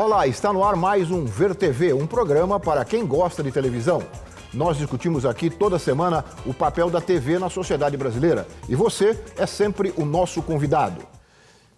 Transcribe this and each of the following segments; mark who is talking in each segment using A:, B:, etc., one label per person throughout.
A: Olá, está no ar mais um Ver TV, um programa para quem gosta de televisão. Nós discutimos aqui toda semana o papel da TV na sociedade brasileira e você é sempre o nosso convidado.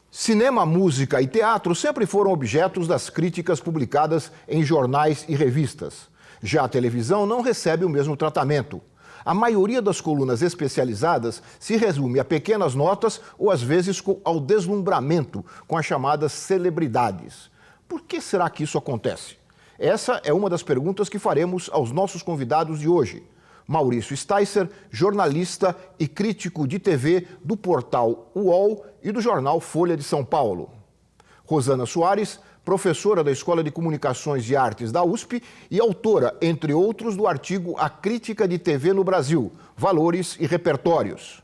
A: Cinema, música e teatro sempre foram objetos das críticas publicadas em jornais e revistas. Já a televisão não recebe o mesmo tratamento. A maioria das colunas especializadas se resume a pequenas notas ou às vezes ao deslumbramento com as chamadas celebridades. Por que será que isso acontece? Essa é uma das perguntas que faremos aos nossos convidados de hoje. Maurício Sticer, jornalista e crítico de TV do portal UOL e do jornal Folha de São Paulo. Rosana Soares, professora da Escola de Comunicações e Artes da USP e autora, entre outros, do artigo A Crítica de TV no Brasil, Valores e Repertórios.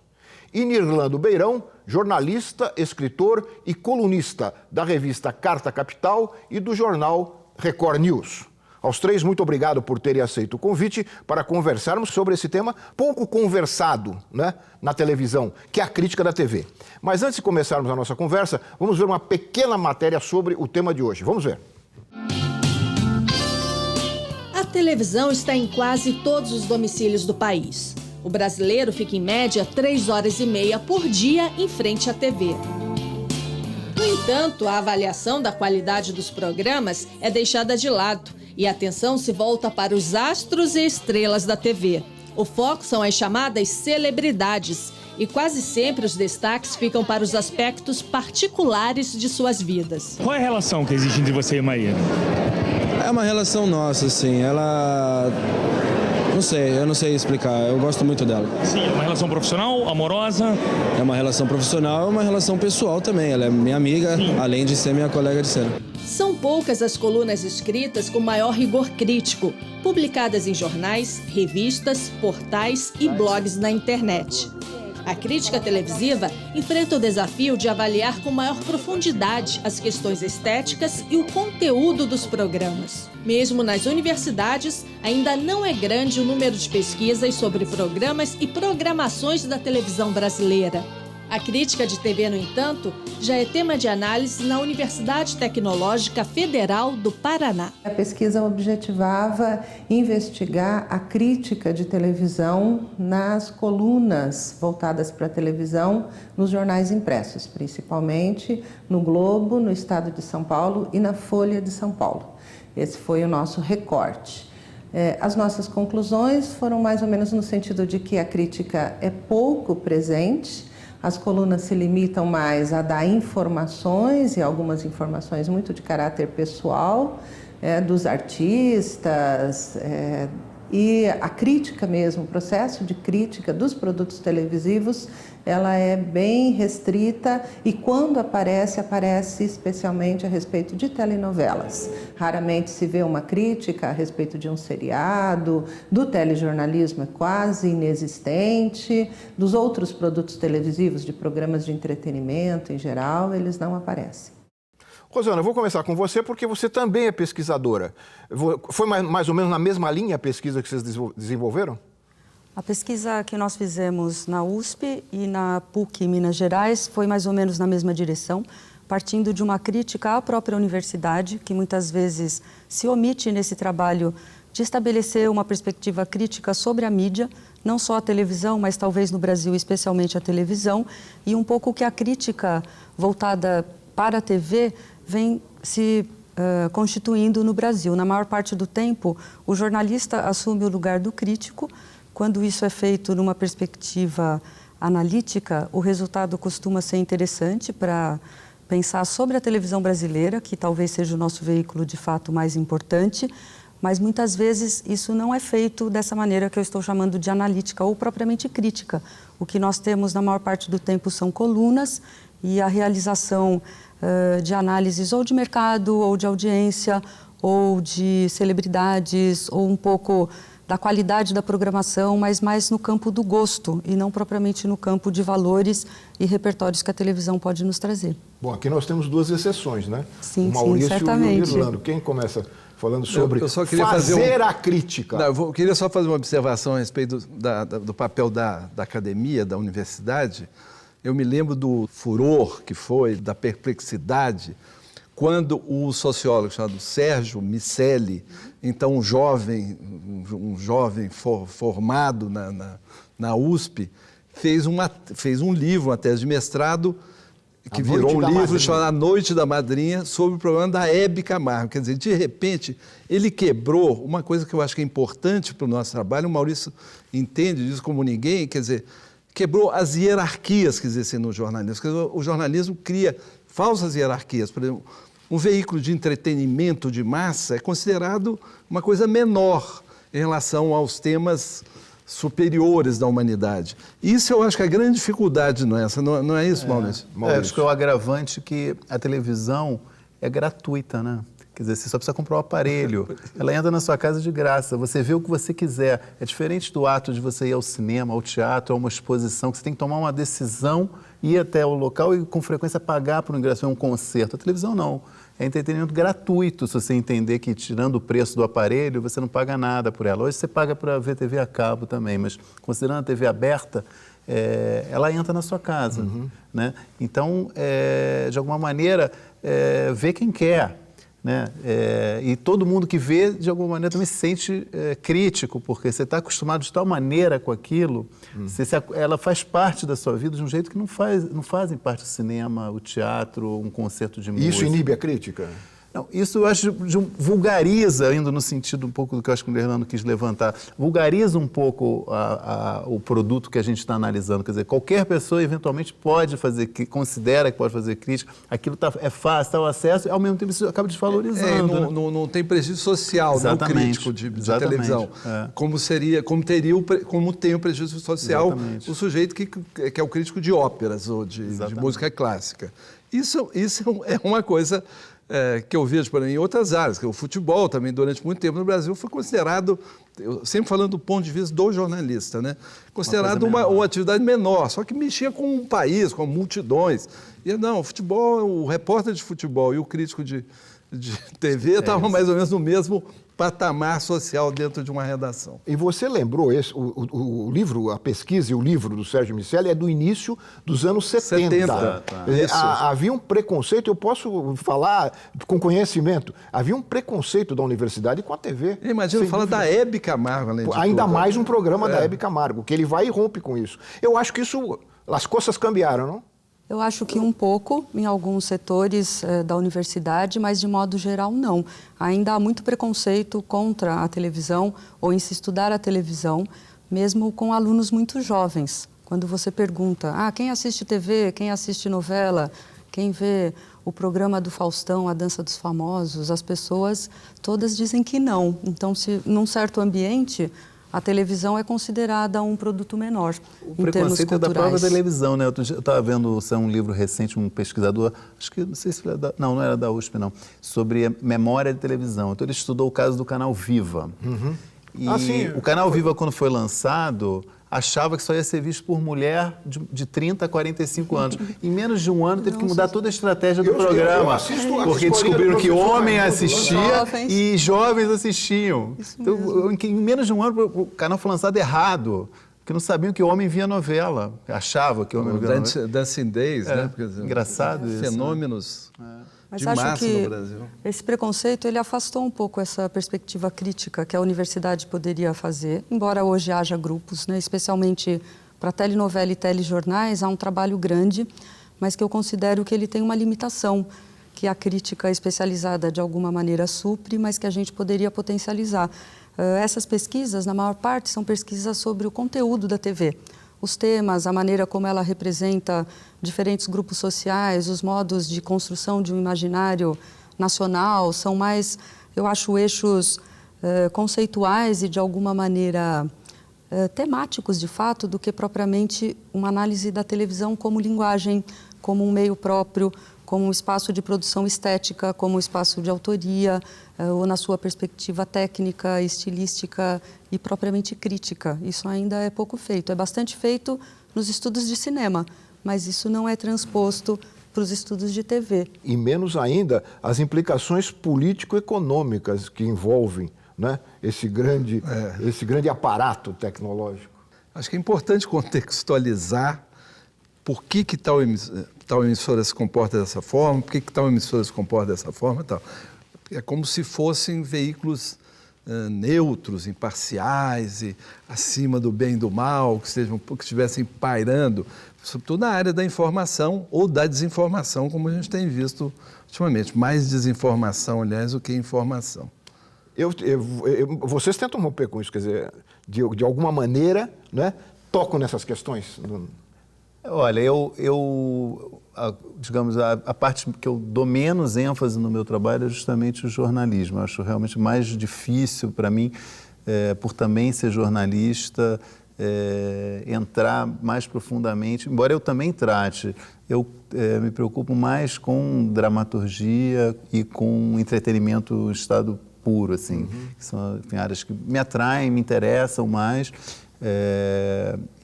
A: E Nirlando Beirão, jornalista, escritor e colunista da revista Carta Capital e do jornal Record News. Aos três, muito obrigado por terem aceito o convite para conversarmos sobre esse tema pouco conversado, na televisão, que é a crítica da TV. Mas antes de começarmos a nossa conversa, vamos ver uma pequena matéria sobre o tema de hoje. Vamos ver.
B: A televisão está em quase todos os domicílios do país. O brasileiro fica em média 3 horas e meia por dia em frente à TV. No entanto, a avaliação da qualidade dos programas é deixada de lado e a atenção se volta para os astros e estrelas da TV. O foco são as chamadas celebridades e quase sempre os destaques ficam para os aspectos particulares de suas vidas.
C: Qual é a relação que existe entre você e Maíra?
D: É uma relação nossa, assim, ela... Não sei, eu não sei explicar, eu gosto muito dela.
C: Sim, é uma relação profissional, amorosa?
D: É uma relação profissional, é uma relação pessoal também, ela é minha amiga, sim, além de ser minha colega de cena.
B: São poucas as colunas escritas com maior rigor crítico, publicadas em jornais, revistas, portais e blogs na internet. A crítica televisiva enfrenta o desafio de avaliar com maior profundidade as questões estéticas e o conteúdo dos programas. Mesmo nas universidades, ainda não é grande o número de pesquisas sobre programas e programações da televisão brasileira. A crítica de TV, no entanto, já é tema de análise na Universidade Tecnológica Federal do Paraná.
E: A pesquisa objetivava investigar a crítica de televisão nas colunas voltadas para a televisão nos jornais impressos, principalmente no Globo, no Estado de São Paulo e na Folha de São Paulo. Esse foi o nosso recorte. As nossas conclusões foram mais ou menos no sentido de que a crítica é pouco presente. As colunas se limitam mais a dar informações, e algumas informações muito de caráter pessoal, dos artistas, e a crítica mesmo, o processo de crítica dos produtos televisivos, ela é bem restrita e quando aparece, aparece especialmente a respeito de telenovelas. Raramente se vê uma crítica a respeito de um seriado, do telejornalismo é quase inexistente, dos outros produtos televisivos, de programas de entretenimento em geral, eles não aparecem.
A: Rosana, eu vou começar com você porque você também é pesquisadora. Foi mais ou menos na mesma linha a pesquisa que vocês desenvolveram?
F: A pesquisa que nós fizemos na USP e na PUC Minas Gerais foi mais ou menos na mesma direção, partindo de uma crítica à própria universidade, que muitas vezes se omite nesse trabalho de estabelecer uma perspectiva crítica sobre a mídia, não só a televisão, mas talvez no Brasil especialmente a televisão, e um pouco que a crítica voltada para a TV vem se constituindo no Brasil. Na maior parte do tempo, o jornalista assume o lugar do crítico. Quando isso é feito numa perspectiva analítica, o resultado costuma ser interessante para pensar sobre a televisão brasileira, que talvez seja o nosso veículo de fato mais importante, mas muitas vezes isso não é feito dessa maneira que eu estou chamando de analítica ou propriamente crítica. O que nós temos na maior parte do tempo são colunas e a realização de análises ou de mercado, ou de audiência, ou de celebridades, ou um pouco da qualidade da programação, mas mais no campo do gosto e não propriamente no campo de valores e repertórios que a televisão pode nos trazer.
A: Bom, aqui nós temos duas exceções, né?
F: Sim,
A: o Maurício
F: certamente.
A: E o Nirlando. Quem começa falando sobre
G: eu só queria
A: fazer a crítica?
G: Não, eu queria só fazer uma observação a respeito do papel da academia, da universidade. Eu me lembro do furor que foi, da perplexidade, quando o sociólogo chamado Sérgio Miceli, então um jovem formado na USP, fez um livro, uma tese de mestrado, que virou um livro chamado A Noite da Madrinha, sobre o problema da Hebe Camargo. Quer dizer, de repente, ele quebrou uma coisa que eu acho que é importante para o nosso trabalho, o Maurício entende disso como ninguém, quer dizer, quebrou as hierarquias que existem no jornalismo. Quer dizer, o jornalismo cria falsas hierarquias. Por exemplo, um veículo de entretenimento de massa é considerado uma coisa menor em relação aos temas superiores da humanidade. Isso eu acho que é a grande dificuldade nossa, não é isso, Maurício?
H: Acho que é o agravante que a televisão é gratuita, né? Quer dizer, você só precisa comprar o aparelho, ela entra na sua casa de graça, você vê o que você quiser. É diferente do ato de você ir ao cinema, ao teatro, a uma exposição, que você tem que tomar uma decisão, ir até o local e com frequência pagar por um ingresso em um concerto. A televisão não. É entretenimento gratuito, se você entender que, tirando o preço do aparelho, você não paga nada por ela. Hoje você paga para ver TV a cabo também, mas considerando a TV aberta, ela entra na sua casa. Né? Então, de alguma maneira, vê quem quer. Né? E todo mundo que vê, de alguma maneira, também se sente crítico, porque você está acostumado de tal maneira com aquilo, ela faz parte da sua vida de um jeito que não fazem parte do cinema, o teatro, um concerto de música.
A: Isso inibe a crítica?
H: Não, isso eu acho vulgariza, indo no sentido um pouco do que eu acho que o Hernando quis levantar, vulgariza um pouco o produto que a gente está analisando. Quer dizer, qualquer pessoa eventualmente pode fazer, que considera que pode fazer crítica, aquilo é fácil, está o acesso, e ao mesmo tempo isso acaba desvalorizando.
G: Não tem prejuízo social no crítico de televisão, como tem o prejuízo social o sujeito que é o crítico de óperas ou de música clássica. Isso é uma coisa que eu vejo em outras áreas, que o futebol também, durante muito tempo no Brasil, foi considerado, eu sempre falando do ponto de vista do jornalista, né? Considerado uma atividade menor, só que mexia com um país, com multidões. E não, o futebol, o repórter de futebol e o crítico de TV estavam mais ou menos no mesmo patamar social dentro de uma redação.
A: E você lembrou, o livro, a pesquisa e o livro do Sérgio Miceli é do início dos anos 70. Havia um preconceito, eu posso falar com conhecimento, havia um preconceito da universidade com a TV.
G: Imagina, fala da Hebe Camargo, além de
A: ainda tudo. Mais um programa da Hebe Camargo, que ele vai e rompe com isso. Eu acho que as coisas cambiaram, não?
F: Eu acho que um pouco em alguns setores da universidade, mas de modo geral não. Ainda há muito preconceito contra a televisão ou em se estudar a televisão, mesmo com alunos muito jovens. Quando você pergunta, quem assiste TV, quem assiste novela, quem vê o programa do Faustão, A Dança dos Famosos, as pessoas todas dizem que não. Então, se num certo ambiente, a televisão é considerada um produto menor em termos culturais. O
H: preconceito é da própria televisão, né? Outro dia eu estava vendo um livro recente, um pesquisador, acho que, não sei se era não era da USP, não, sobre a memória de televisão. Então ele estudou o caso do canal Viva. E o canal Viva, quando foi lançado, achava que só ia ser visto por mulher de 30 a 45 anos. Em menos de um ano, teve que mudar toda a estratégia do programa, porque descobriram que homem assistia e jovens assistiam. Então, em menos de um ano, o canal foi lançado errado, porque não sabiam que o homem via novela. Achava que o homem via novela.
G: Dancing Days, né?
H: Engraçado isso.
G: Fenômenos...
F: Mas acho que esse preconceito ele afastou um pouco essa perspectiva crítica que a universidade poderia fazer, embora hoje haja grupos, né, especialmente para telenovela e telejornais, há um trabalho grande, mas que eu considero que ele tem uma limitação, que a crítica especializada de alguma maneira supre, mas que a gente poderia potencializar. Essas pesquisas, na maior parte, são pesquisas sobre o conteúdo da TV. Os temas, a maneira como ela representa diferentes grupos sociais, os modos de construção de um imaginário nacional, são mais, eu acho, eixos conceituais e, de alguma maneira, temáticos, de fato, do que propriamente uma análise da televisão como linguagem, como um meio próprio, como um espaço de produção estética, como um espaço de autoria, ou na sua perspectiva técnica, estilística e propriamente crítica. Isso ainda é pouco feito. É bastante feito nos estudos de cinema, mas isso não é transposto para os estudos de TV.
A: E menos ainda as implicações político-econômicas que envolvem, né, esse grande aparato tecnológico.
G: Acho que é importante contextualizar por que tal emissora se comporta dessa forma, por que tal emissora se comporta dessa forma e tal. É como se fossem veículos neutros, imparciais e acima do bem e do mal, que estivessem pairando, sobretudo na área da informação ou da desinformação, como a gente tem visto ultimamente. Mais desinformação, aliás, do que informação.
A: Vocês tentam romper com isso, quer dizer, de alguma maneira, né, tocam nessas questões?
H: Olha, digamos, a parte que eu dou menos ênfase no meu trabalho é justamente o jornalismo. Eu acho realmente mais difícil para mim, por também ser jornalista, entrar mais profundamente, embora eu também trate. Eu me preocupo mais com dramaturgia e com entretenimento estado puro, assim. Que são áreas que me atraem, me interessam mais.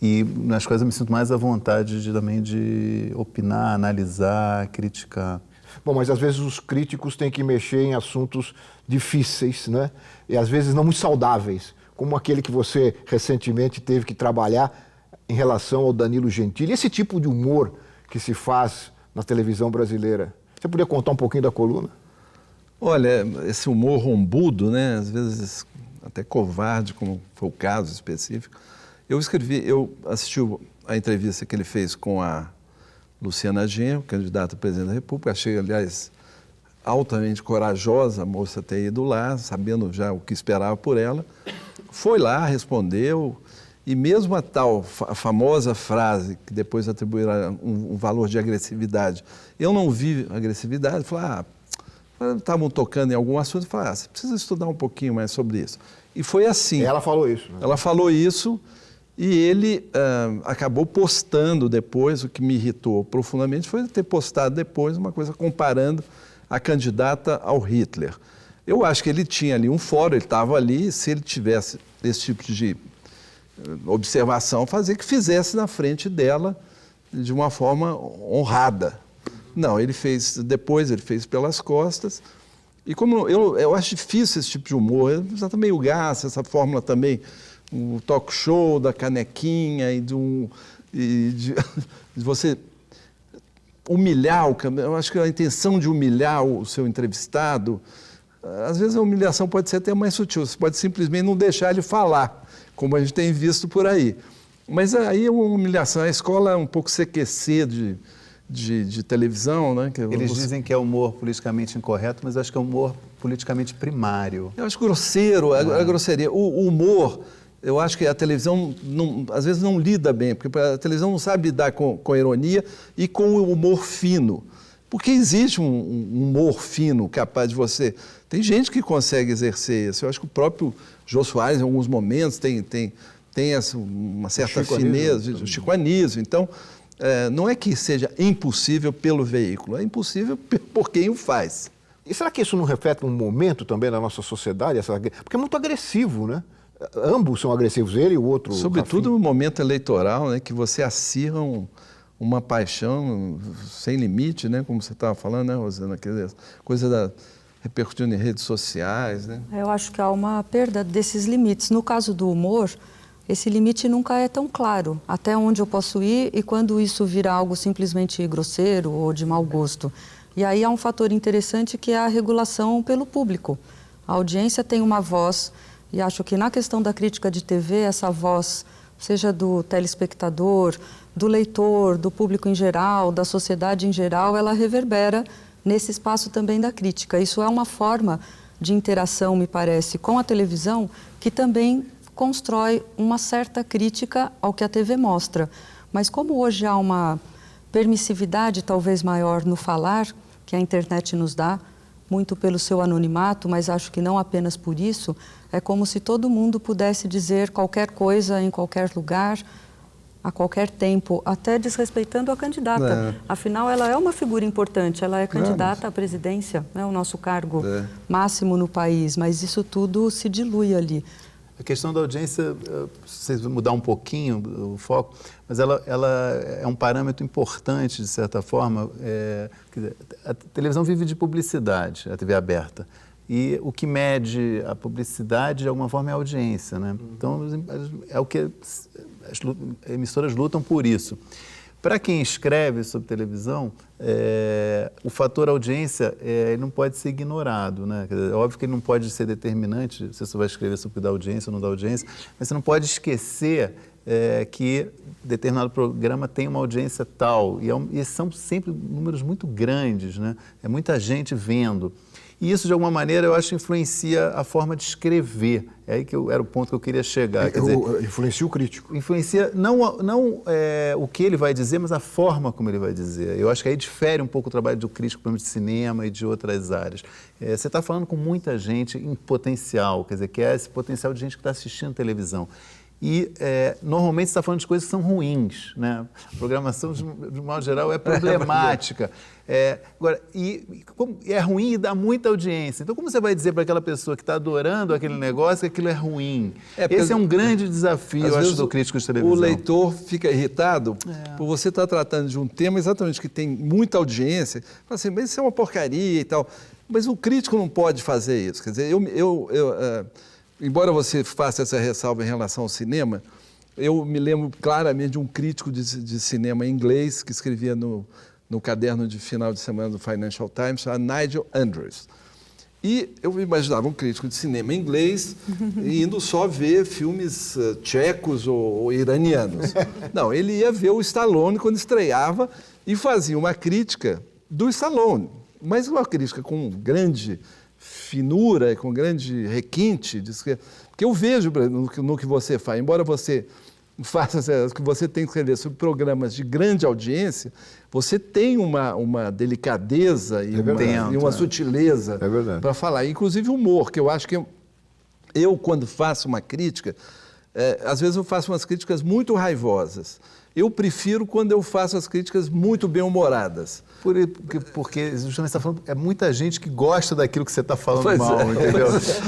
H: E nas coisas eu me sinto mais à vontade também de opinar, analisar, criticar.
A: Bom, mas às vezes os críticos têm que mexer em assuntos difíceis, né? E às vezes não muito saudáveis, como aquele que você recentemente teve que trabalhar em relação ao Danilo Gentili. Esse tipo de humor que se faz na televisão brasileira. Você poderia contar um pouquinho da coluna?
G: Olha, esse humor rombudo, né? Às vezes até covarde, como foi o caso específico. Eu assisti a entrevista que ele fez com a Luciana Genro, candidata a presidente da República. Achei, aliás, altamente corajosa a moça ter ido lá, sabendo já o que esperava por ela. Foi lá, respondeu, e mesmo a famosa frase, que depois atribuíram um valor de agressividade, eu não vi agressividade, falei, estavam tocando em algum assunto, falei, você precisa estudar um pouquinho mais sobre isso. E foi assim.
A: Ela falou isso. Né?
G: Ela falou isso e ele acabou postando depois, o que me irritou profundamente foi ter postado depois uma coisa comparando a candidata ao Hitler. Eu acho que ele tinha ali um fórum, ele estava ali, se ele tivesse esse tipo de observação, fazer que fizesse na frente dela de uma forma honrada. Não, ele fez depois, ele fez pelas costas. E como eu acho difícil esse tipo de humor, já está meio gasto, essa fórmula também, o talk show da canequinha e de você humilhar eu acho que a intenção de humilhar o seu entrevistado, às vezes a humilhação pode ser até mais sutil, você pode simplesmente não deixar ele falar, como a gente tem visto por aí. Mas aí é uma humilhação, a escola é um pouco CQC de televisão, né?
H: Eles dizem que é humor politicamente incorreto, mas eu acho que é humor politicamente primário.
G: Eu acho grosseiro, a grosseria. O humor, eu acho que a televisão às vezes não lida bem, porque a televisão não sabe lidar com a ironia e com o humor fino. Porque existe um humor fino capaz de você... Tem gente que consegue exercer isso. Eu acho que o próprio Jô Soares, em alguns momentos, tem uma certa fineza, o Chico Anísio. Então, não é que seja impossível pelo veículo, é impossível por quem o faz.
A: E será que isso não reflete um momento também da nossa sociedade? Porque é muito agressivo, né? Ambos são agressivos, ele e o outro.
G: Sobretudo no momento eleitoral, né, que você acirra uma paixão sem limite, né, como você estava falando, né, Rosana? Coisa repercutindo em redes sociais, né?
F: Eu acho que há uma perda desses limites. No caso do humor, esse limite nunca é tão claro. Até onde eu posso ir e quando isso vira algo simplesmente grosseiro ou de mau gosto. E aí há um fator interessante que é a regulação pelo público. A audiência tem uma voz e acho que na questão da crítica de TV, essa voz, seja do telespectador, do leitor, do público em geral, da sociedade em geral, ela reverbera nesse espaço também da crítica. Isso é uma forma de interação, me parece, com a televisão, que também constrói uma certa crítica ao que a TV mostra. Mas como hoje há uma permissividade talvez maior no falar, que a internet nos dá, muito pelo seu anonimato, mas acho que não apenas por isso, é como se todo mundo pudesse dizer qualquer coisa em qualquer lugar, a qualquer tempo, até desrespeitando a candidata. Afinal, ela é uma figura importante, ela é candidata à presidência, né, o nosso cargo máximo no país, mas isso tudo se dilui ali.
H: A questão da audiência, se vocês mudar um pouquinho o foco, mas ela é um parâmetro importante, de certa forma. A televisão vive de publicidade, a TV aberta. E o que mede a publicidade, de alguma forma, é a audiência, né? Então, é o que as emissoras lutam por isso. Para quem escreve sobre televisão, o fator audiência ele não pode ser ignorado, né? Quer dizer, é óbvio que ele não pode ser determinante se você vai escrever sobre da audiência ou não da audiência, mas você não pode esquecer que determinado programa tem uma audiência tal, e são sempre números muito grandes, né? É muita gente vendo. E isso, de alguma maneira, eu acho, influencia a forma de escrever. É aí que era o ponto que eu queria chegar. Quer dizer,
A: influencia o crítico.
H: Influencia não o que ele vai dizer, mas a forma como ele vai dizer. Eu acho que aí difere um pouco o trabalho do crítico, por exemplo, de cinema e de outras áreas. Você está falando com muita gente em potencial, quer dizer, que é esse potencial de gente que está assistindo televisão. E, normalmente, você está falando de coisas que são ruins, né? A programação, de modo geral, é problemática. Agora, é ruim e dá muita audiência. Então, como você vai dizer para aquela pessoa que está adorando aquele negócio que aquilo é ruim? Esse é um grande desafio, eu acho, do crítico de televisão.
G: O leitor fica irritado por você estar tratando de um tema exatamente que tem muita audiência. Fala assim, mas isso é uma porcaria e tal. Mas o crítico não pode fazer isso. Quer dizer, embora você faça essa ressalva em relação ao cinema, eu me lembro claramente de um crítico de cinema inglês que escrevia no caderno de final de semana do Financial Times, chamado Nigel Andrews. E eu imaginava um crítico de cinema inglês indo só ver filmes tchecos ou iranianos. Não, ele ia ver o Stallone quando estreava e fazia uma crítica do Stallone, mas uma crítica com grande finura, com grande requinte, porque eu vejo no que você faz, embora você faça o que você tem que escrever sobre programas de grande audiência, você tem uma delicadeza e uma sutileza para falar, inclusive humor, que eu acho que eu quando faço uma crítica, às vezes eu faço umas críticas muito raivosas. Eu prefiro quando eu faço as críticas muito bem-humoradas.
H: Porque justamente você está falando, é muita gente que gosta daquilo que você está falando mal, entendeu?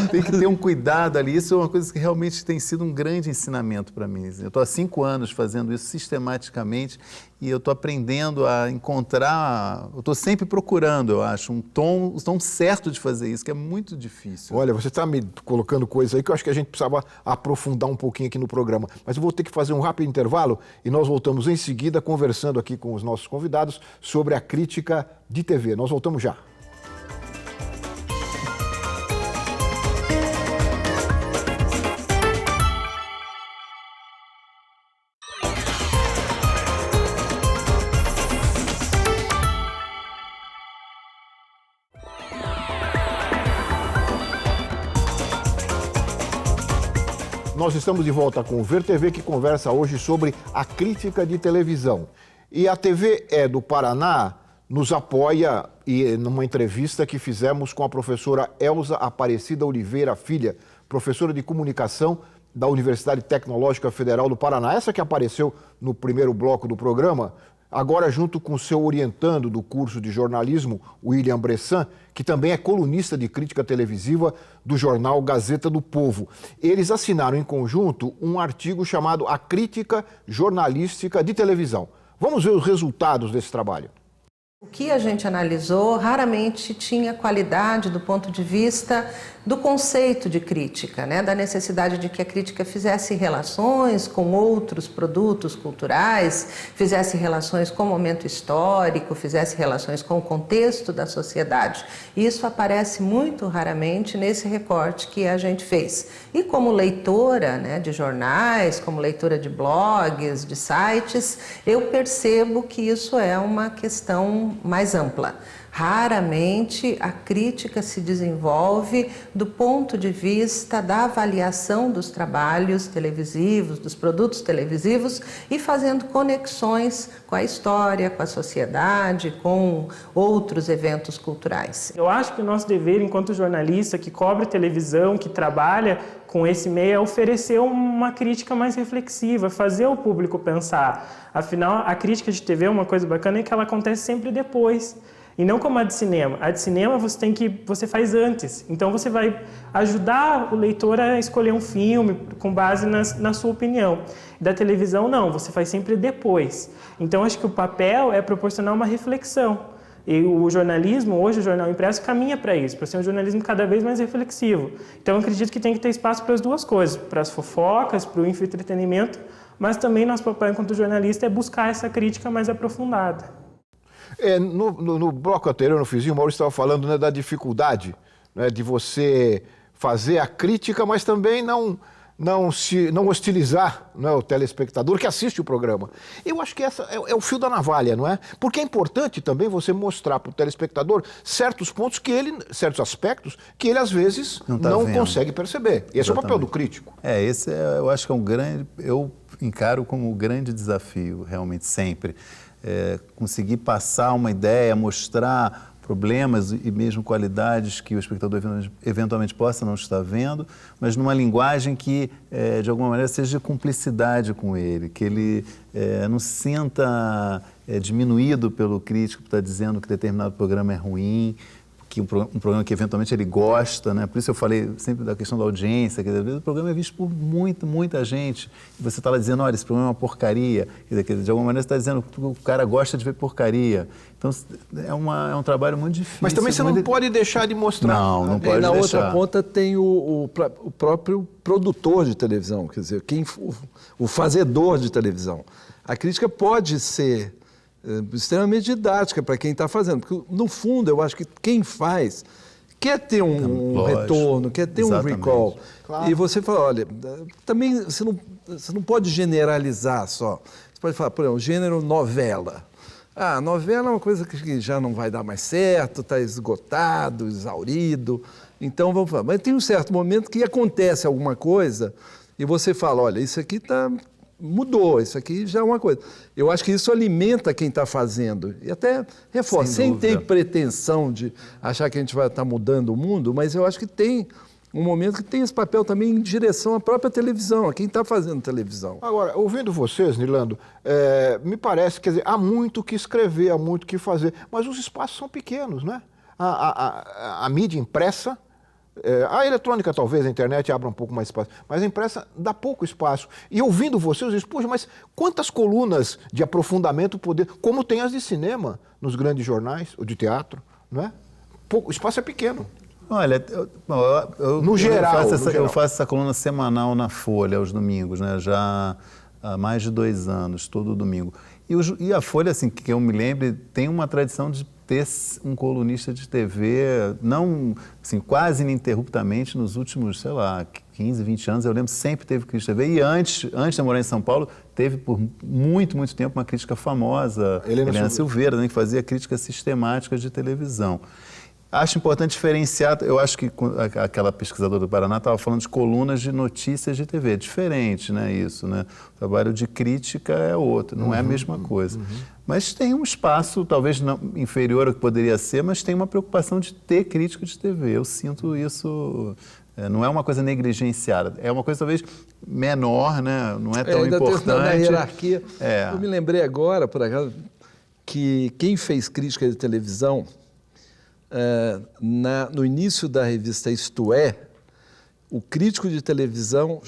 H: Tem que ter um cuidado ali. Isso é uma coisa que realmente tem sido um grande ensinamento para mim. Eu estou há 5 anos fazendo isso sistematicamente e eu estou aprendendo a encontrar, eu estou sempre procurando, eu acho, o tom certo de fazer isso, que é muito difícil.
A: Olha, você está me colocando coisas aí que eu acho que a gente precisava aprofundar um pouquinho aqui no programa. Mas eu vou ter que fazer um rápido intervalo e nós voltamos em seguida conversando aqui com os nossos convidados sobre a crítica de TV. Nós voltamos já. Nós estamos de volta com o Ver TV, que conversa hoje sobre a crítica de televisão. E a TV do Paraná nos apoia numa entrevista que fizemos com a professora Elza Aparecida Oliveira Filha, professora de comunicação da Universidade Tecnológica Federal do Paraná. Essa que apareceu no primeiro bloco do programa, agora junto com o seu orientando do curso de jornalismo, William Bressan, que também é colunista de crítica televisiva do jornal Gazeta do Povo. Eles assinaram em conjunto um artigo chamado A Crítica Jornalística de Televisão. Vamos ver os resultados desse trabalho.
E: O que a gente analisou raramente tinha qualidade do ponto de vista do conceito de crítica, né? Da necessidade de que a crítica fizesse relações com outros produtos culturais, fizesse relações com o momento histórico, fizesse relações com o contexto da sociedade. Isso aparece muito raramente nesse recorte que a gente fez. E como leitora, né, de jornais, como leitora de blogs, de sites, eu percebo que isso é uma questão mais ampla. Raramente a crítica se desenvolve do ponto de vista da avaliação dos trabalhos televisivos, dos produtos televisivos e fazendo conexões com a história, com a sociedade, com outros eventos culturais.
I: Eu acho que o nosso dever enquanto jornalista que cobre televisão, que trabalha com esse meio, é oferecer uma crítica mais reflexiva, fazer o público pensar. Afinal, a crítica de TV é uma coisa bacana, é que ela acontece sempre depois. E não como a de cinema. A de cinema você faz antes. Então você vai ajudar o leitor a escolher um filme com base na sua opinião. Da televisão não, você faz sempre depois. Então acho que o papel é proporcionar uma reflexão. E o jornalismo, hoje o jornal impresso, caminha para isso, para ser um jornalismo cada vez mais reflexivo. Então eu acredito que tem que ter espaço para as duas coisas, para as fofocas, para o infoentretenimento, mas também nosso papel enquanto jornalista é buscar essa crítica mais aprofundada.
A: No bloco anterior, no finzinho, o Maurício estava falando, né, da dificuldade, né, de você fazer a crítica, mas também não hostilizar, né, o telespectador que assiste o programa. Eu acho que essa é o fio da navalha, não é? Porque é importante também você mostrar para o telespectador certos pontos certos aspectos que ele às vezes não consegue perceber. Esse é o papel do crítico.
H: Esse eu acho que é um grande, eu encaro como um grande desafio, realmente, sempre. Conseguir passar uma ideia, mostrar problemas e mesmo qualidades que o espectador eventualmente possa não estar vendo, mas numa linguagem que, de alguma maneira, seja cumplicidade com ele, que ele não se sinta diminuído pelo crítico que está dizendo que determinado programa é ruim, que um programa que eventualmente ele gosta, né? Por isso eu falei sempre da questão da audiência, que às vezes o programa é visto por muita gente, e você está lá dizendo, olha, esse programa é uma porcaria, quer dizer, de alguma maneira você está dizendo que o cara gosta de ver porcaria. Então é um trabalho muito difícil.
A: Mas também você não pode deixar de mostrar.
H: Não pode deixar.
G: E na outra ponta tem o próprio produtor de televisão, quer dizer, o fazedor de televisão. A crítica pode ser extremamente didática para quem está fazendo, porque no fundo eu acho que quem faz quer ter um retorno, quer ter um recall. Claro. E você fala, olha, também você não pode generalizar só. Você pode falar, por exemplo, gênero novela. Novela é uma coisa que já não vai dar mais certo, está esgotado, exaurido. Então vamos falar. Mas tem um certo momento que acontece alguma coisa e você fala, olha, isso aqui mudou, isso aqui já é uma coisa. Eu acho que isso alimenta quem está fazendo. E até reforça, sem ter pretensão de achar que a gente vai estar mudando o mundo, mas eu acho que tem um momento que tem esse papel também em direção à própria televisão, a quem está fazendo televisão.
A: Agora, ouvindo vocês, Nilando, me parece, quer dizer, há muito o que escrever, há muito o que fazer, mas os espaços são pequenos, né? A mídia impressa, a eletrônica talvez, a internet abra um pouco mais espaço, mas a impressa dá pouco espaço. E ouvindo vocês, eu digo, poxa, mas quantas colunas de aprofundamento como tem as de cinema nos grandes jornais, ou de teatro, não é? O espaço é pequeno.
H: Olha, eu faço essa coluna semanal na Folha, aos domingos, né? Já há mais de 2 anos, todo domingo. E a Folha, assim, que eu me lembre, tem uma tradição de ter um colunista de TV, não, assim, quase ininterruptamente nos últimos, sei lá, 15, 20 anos, eu lembro, sempre teve crítica de TV. E antes de eu morar em São Paulo, teve por muito tempo uma crítica famosa, Helena Silveira, né, que fazia críticas sistemáticas de televisão. Acho importante diferenciar, eu acho que aquela pesquisadora do Paraná estava falando de colunas de notícias de TV, é diferente, né, isso, né? O trabalho de crítica é outro, não é a mesma coisa. Mas tem um espaço, talvez não inferior ao que poderia ser, mas tem uma preocupação de ter crítica de TV. Eu sinto isso, não é uma coisa negligenciada, é uma coisa talvez menor, né? Não é tão importante.
G: Na hierarquia. Eu me lembrei agora, por acaso, que quem fez crítica de televisão no início da revista Isto É, o crítico de televisão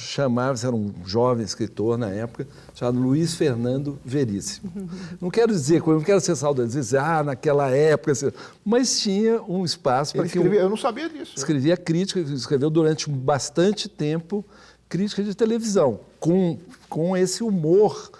G: era um jovem escritor na época, chamado Luiz Fernando Veríssimo. Não quero dizer, não quero ser saudoso, dizer, naquela época, mas tinha um espaço para que...
A: Eu não sabia disso.
G: Escrevia crítica, escreveu durante bastante tempo crítica de televisão, com esse humor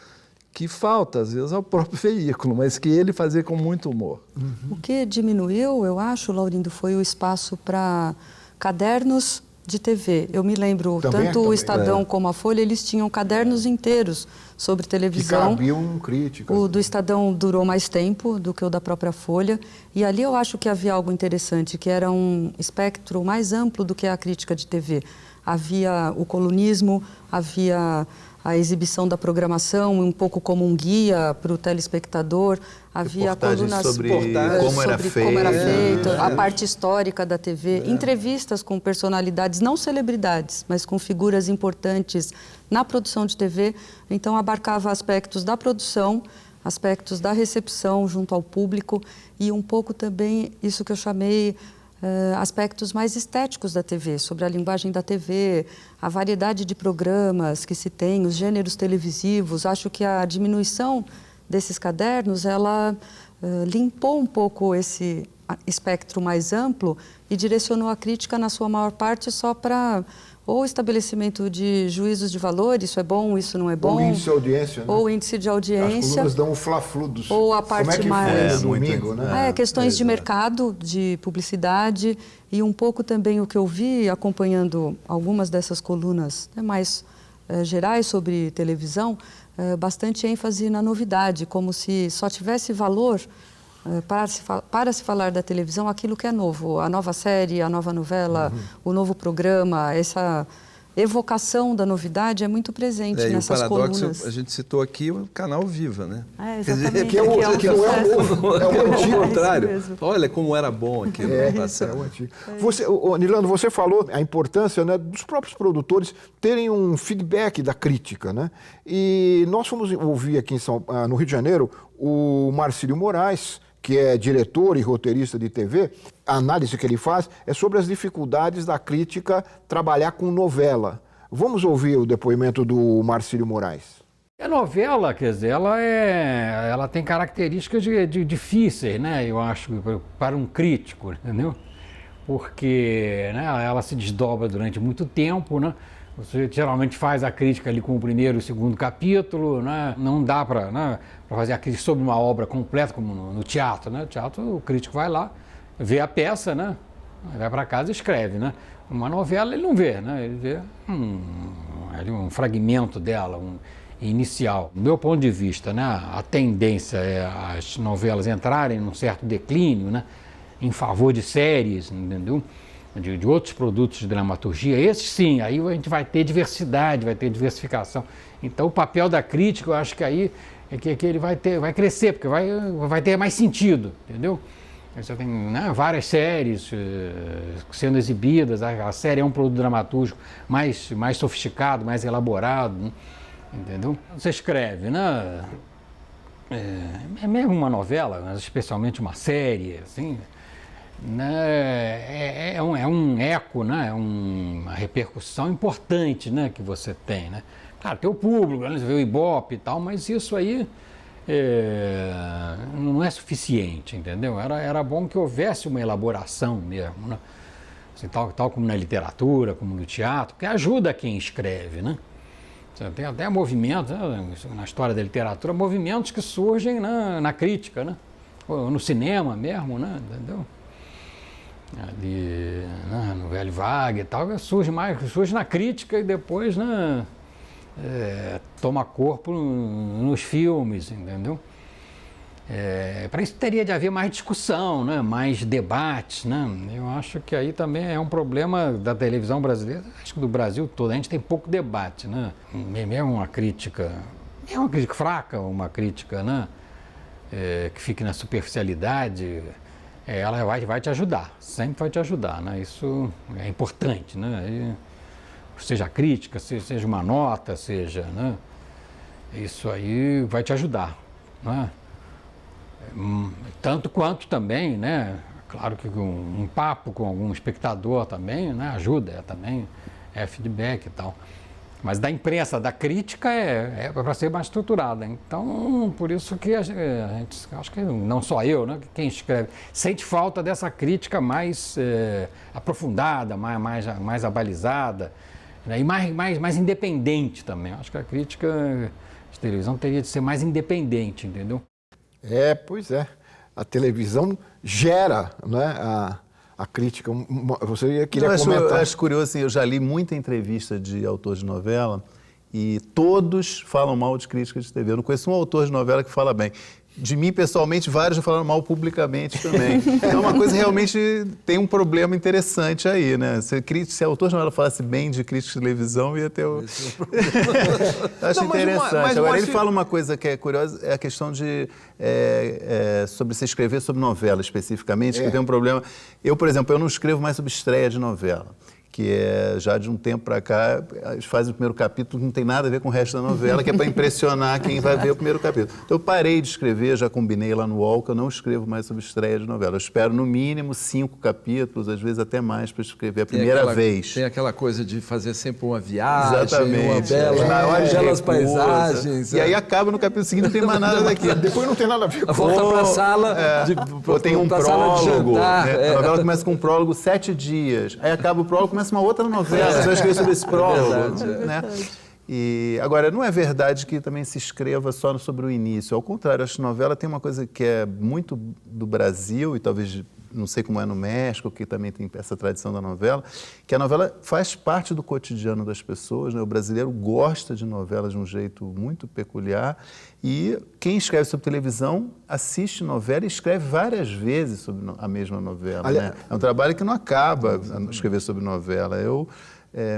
G: que falta, às vezes, ao próprio veículo, mas que ele fazia com muito humor.
F: O que diminuiu, eu acho, Laurindo, foi o espaço para cadernos de TV. Eu me lembro, tanto o Estadão como a Folha, eles tinham cadernos inteiros sobre televisão.
A: Que cabiam críticas.
F: O do Estadão durou mais tempo do que o da própria Folha. E ali eu acho que havia algo interessante, que era um espectro mais amplo do que a crítica de TV. Havia o colunismo, havia a exibição da programação, um pouco como um guia para o telespectador. Havia colunas
H: sobre como era feito,
F: a parte histórica da TV, entrevistas com personalidades, não celebridades, mas com figuras importantes na produção de TV. Então, abarcava aspectos da produção, aspectos da recepção junto ao público e um pouco também isso que eu chamei aspectos mais estéticos da TV, sobre a linguagem da TV, a variedade de programas que se tem, os gêneros televisivos. Acho que a diminuição desses cadernos, ela limpou um pouco esse espectro mais amplo e direcionou a crítica, na sua maior parte, só para ou estabelecimento de juízos de valor, isso é bom, isso não é bom.
A: Ou índice de audiência, né?
F: Ou índice de audiência.
A: As colunas dão um fla-flu dos...
F: Ou a parte
A: como é que
F: mais...
A: foi no domingo, né?
F: Questões de mercado, de publicidade e um pouco também o que eu vi acompanhando algumas dessas colunas, né, mais gerais sobre televisão, bastante ênfase na novidade, como se só tivesse valor para se falar da televisão aquilo que é novo, a nova série, a nova novela, o novo programa, essa evocação da novidade é muito presente nessas colunas.
G: O paradoxo, a gente citou aqui o canal Viva, né?
F: Exatamente.
A: Que não é o novo, é o antigo.
G: Ao contrário. Olha como era bom aquilo.
A: É o antigo. Nilando, você falou a importância, né, dos próprios produtores terem um feedback da crítica, né? E nós fomos ouvir aqui no Rio de Janeiro o Marcílio Moraes, que é diretor e roteirista de TV. A análise que ele faz é sobre as dificuldades da crítica trabalhar com novela. Vamos ouvir o depoimento do Marcílio Moraes.
J: A novela, quer dizer, ela tem características de difíceis, né? Eu acho, para um crítico, entendeu? Porque, né, ela se desdobra durante muito tempo, né? Você geralmente faz a crítica ali com o primeiro e o segundo capítulo, né? Não dá para fazer a crítica sobre uma obra completa, como no teatro, né? No teatro, o crítico vai lá, vê a peça, né? Vai para casa e escreve, né? Uma novela ele não vê, né? Ele vê um fragmento dela, inicial. Do meu ponto de vista, né? A tendência é as novelas entrarem num certo declínio, né? Em favor de séries, entendeu? De outros produtos de dramaturgia. Esses sim, aí a gente vai ter diversidade, vai ter diversificação. Então o papel da crítica, eu acho que aí é que ele vai crescer, porque vai ter mais sentido, entendeu? Você tem, né, várias séries sendo exibidas, a série é um produto dramatúrgico mais sofisticado, mais elaborado, né? Entendeu? Você escreve, né? É mesmo uma novela, mas especialmente uma série, assim, né? É um eco, né? É uma repercussão importante, né, que você tem, né? Claro, tem o público, né? Você vê o Ibope e tal, mas isso aí não é suficiente, entendeu? Era bom que houvesse uma elaboração mesmo, né? Assim, tal como na literatura, como no teatro, que ajuda quem escreve, né? Tem até movimentos, né, na história da literatura, movimentos que surgem na crítica, né? Ou no cinema mesmo, né? Entendeu? Ali, né, no Velho Vague e tal, surge na crítica e depois, né, toma corpo nos filmes, entendeu? Para isso teria de haver mais discussão, né, mais debates, né? Eu acho que aí também é um problema da televisão brasileira, acho que do Brasil todo, a gente tem pouco debate, né? É uma crítica fraca, uma crítica, né, que fique na superficialidade. Ela vai te ajudar, sempre vai te ajudar, né? Isso é importante, né? Seja crítica, seja uma nota, seja, né? Isso aí vai te ajudar, né? Tanto quanto também, né? Claro que um papo com algum espectador também, né? Ajuda, também é feedback e tal. Mas da imprensa, da crítica, é para ser mais estruturada. Então, por isso que a gente, acho que não só eu, né, quem escreve, sente falta dessa crítica mais aprofundada, mais abalizada, né, e mais independente também. Acho que a crítica de televisão teria de ser mais independente, entendeu?
A: Pois é. A televisão gera, né, a crítica. Você queria comentar?
H: Eu acho curioso, assim, eu já li muita entrevista de autores de novela e todos falam mal de crítica de TV. Eu não conheço um autor de novela que fala bem. De mim, pessoalmente, vários já falaram mal publicamente também. Então, uma coisa realmente tem um problema interessante aí, né? Se autor de novela falasse bem de crítica de televisão, ia ter o... Acho interessante. Agora, ele fala uma coisa que é curiosa, é a questão de... sobre se escrever sobre novela, especificamente, que tem um problema. Eu, por exemplo, eu não escrevo mais sobre estreia de novela. que é já de um tempo para cá, eles fazem o primeiro capítulo, não tem nada a ver com o resto da novela, que é para impressionar quem vai ver o primeiro capítulo. Então eu parei de escrever, já combinei lá no UOL que eu não escrevo mais sobre estreia de novela. Eu espero no mínimo 5 capítulos, às vezes até mais, para escrever a primeira vez.
G: Tem aquela coisa de fazer sempre uma viagem,
H: exatamente,
G: uma belas paisagens.
H: E aí acaba no capítulo seguinte, não tem mais nada daquilo.
A: Depois não tem nada a ver com
G: volta para a sala
H: ou tem um prólogo.
G: Jantar,
H: A novela começa com um prólogo 7 dias. Aí acaba o prólogo, começa uma outra novela. Você vai escrever sobre esse prólogo. Né? E, agora, não é verdade que também se escreva só sobre o início. Ao contrário, acho que novela tem uma coisa que é muito do Brasil e talvez, não sei como é no México, que também tem essa tradição da novela, que a novela faz parte do cotidiano das pessoas, né? O brasileiro gosta de novelas de um jeito muito peculiar e quem escreve sobre televisão assiste novela e escreve várias vezes sobre a mesma novela. Né? É um trabalho que não acaba escrever sobre novela.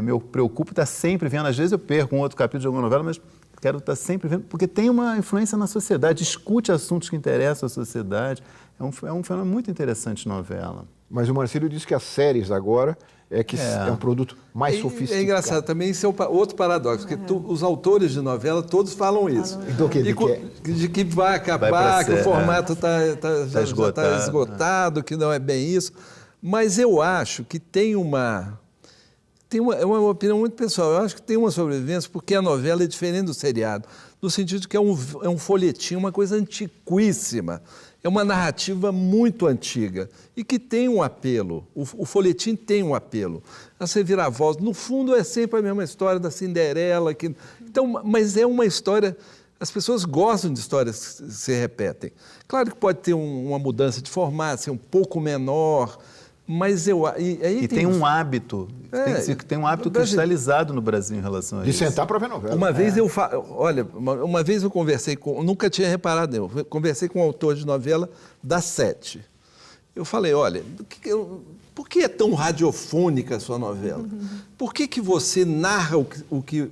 H: Me preocupo estar sempre vendo, às vezes eu perco um outro capítulo de alguma novela, mas quero estar sempre vendo, porque tem uma influência na sociedade, discute assuntos que interessam a sociedade. É um fenômeno muito interessante novela.
A: Mas o Marcílio disse que as séries agora é um produto mais sofisticado.
G: É engraçado, também isso é outro paradoxo, porque os autores de novela todos falam isso.
A: Então,
G: de que vai acabar, que o formato já está esgotado, que não é bem isso. Mas eu acho que é uma opinião muito pessoal. Eu acho que tem uma sobrevivência porque a novela é diferente do seriado, no sentido de que é um folhetim, uma coisa antiquíssima. É uma narrativa muito antiga e que tem um apelo. O folhetim tem um apelo. As reviravoltas, no fundo, é sempre a mesma história da Cinderela. Então, mas é uma história... As pessoas gostam de histórias que se repetem. Claro que pode ter uma mudança de formato, ser um pouco menor... Mas tem
H: um hábito, tem um hábito cristalizado no Brasil em relação a isso.
A: De sentar para ver novela.
G: Uma vez eu conversei nunca tinha reparado, eu conversei com um autor de novela da 7. Eu falei, olha, por que é tão radiofônica a sua novela? Por que você narra o que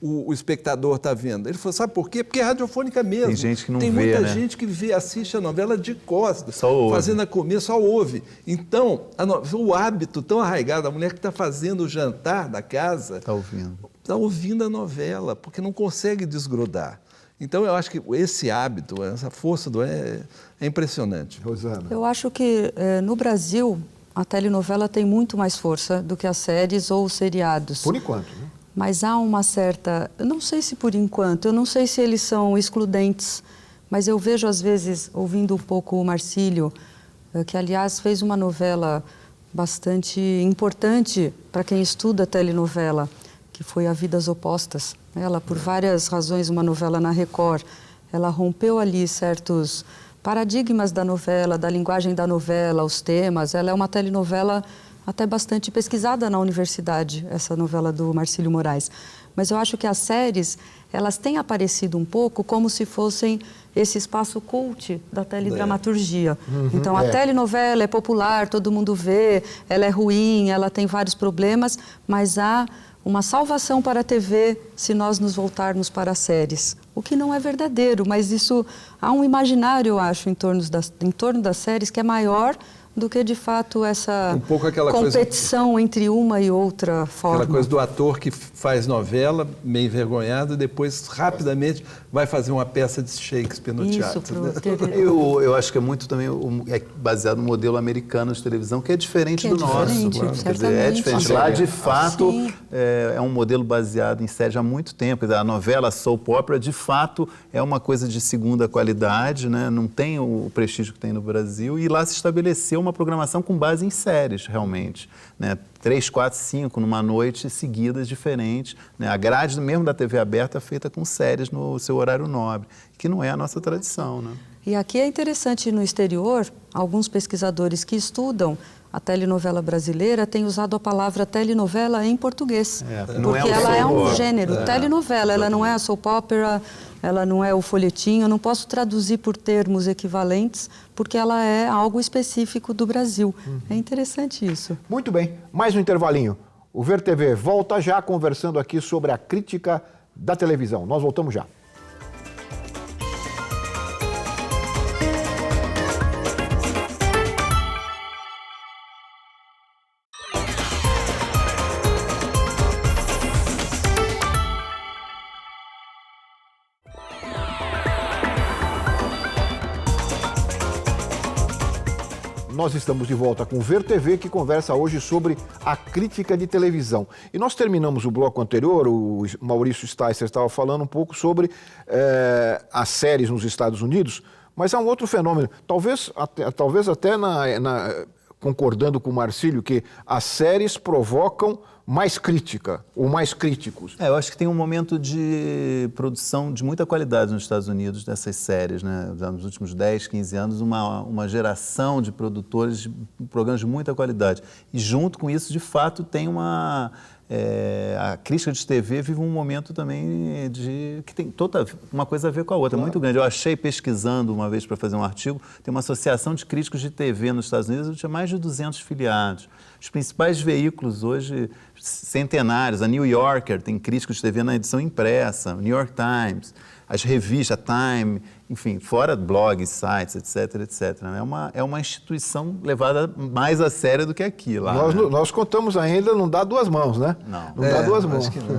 G: o espectador está vendo? Ele falou, sabe por quê? Porque é radiofônica mesmo.
H: Tem gente que não
G: Tem
H: vê,
G: muita
H: né?
G: gente que assiste a novela de costas,
H: só ouve.
G: Fazendo a comida, só ouve. Então, o hábito tão arraigado, a mulher que está fazendo o jantar da casa... Está ouvindo a novela, porque não consegue desgrudar. Então, eu acho que esse hábito, essa força é impressionante.
A: Rosana.
F: Eu acho que no Brasil, a telenovela tem muito mais força do que as séries ou os seriados.
A: Por enquanto, né?
F: Mas há uma certa... Eu não sei se por enquanto, eu não sei se eles são excludentes, mas eu vejo às vezes, ouvindo um pouco o Marcílio, que aliás fez uma novela bastante importante para quem estuda telenovela, que foi A Vidas Opostas. Ela, por várias razões, uma novela na Record, ela rompeu ali certos paradigmas da novela, da linguagem da novela, os temas. Ela é uma telenovela até bastante pesquisada na universidade, essa novela do Marcílio Moraes. Mas eu acho que as séries, elas têm aparecido um pouco como se fossem esse espaço cult da teledramaturgia. Então, a telenovela é popular, todo mundo vê, ela é ruim, ela tem vários problemas, mas há uma salvação para a TV se nós nos voltarmos para as séries. O que não é verdadeiro, mas isso há um imaginário, eu acho, em torno das séries que é maior do que, de fato, essa competição entre uma e outra forma.
G: Aquela coisa do ator que faz novela, meio envergonhado, e depois, rapidamente, vai fazer uma peça de Shakespeare no teatro. Né?
H: Eu acho que é muito também baseado no modelo americano de televisão, que é diferente do nosso. Quer dizer, é diferente. Lá, de fato, é um modelo baseado em série há muito tempo. Quer dizer, a novela soap opera, de fato, é uma coisa de segunda qualidade, né? Não tem o prestígio que tem no Brasil, e lá se estabeleceu uma programação com base em séries, realmente, né? 3, 4, 5 numa noite seguidas diferentes, né? A grade mesmo da TV aberta é feita com séries no seu horário nobre, que não é a nossa tradição, né?
F: E aqui é interessante, no exterior, alguns pesquisadores que estudam a telenovela brasileira têm usado a palavra telenovela em português, porque ela é um gênero, telenovela, ela não é a soap opera, ela não é o folhetim, eu não posso traduzir por termos equivalentes, porque ela é algo específico do Brasil. É interessante isso.
A: Muito bem, mais um intervalinho. O Ver TV volta já conversando aqui sobre a crítica da televisão. Nós voltamos já. nós estamos de volta com o Ver TV, que conversa hoje sobre a crítica de televisão. E nós terminamos o bloco anterior, o Maurício Sticer estava falando um pouco sobre as séries nos Estados Unidos, mas há um outro fenômeno, talvez até concordando com o Marcílio, que as séries provocam mais crítica, ou mais críticos.
H: Eu acho que tem um momento de produção de muita qualidade nos Estados Unidos dessas séries, né? Nos últimos 10, 15 anos, uma geração de produtores de programas de muita qualidade. E junto com isso, de fato, tem a crítica de TV vive um momento também que tem toda uma coisa a ver com a outra, muito grande. Eu achei, pesquisando uma vez para fazer um artigo, tem uma associação de críticos de TV nos Estados Unidos, tinha mais de 200 filiados. Os principais veículos hoje, centenários, a New Yorker tem críticos de TV na edição impressa, o New York Times, as revistas, a Time, enfim, fora blogs, sites, etc, etc. É uma instituição levada mais a sério do que aqui lá.
A: Nós contamos ainda, não dá duas mãos, né?
H: Não
A: dá duas mãos.
G: Acho que não.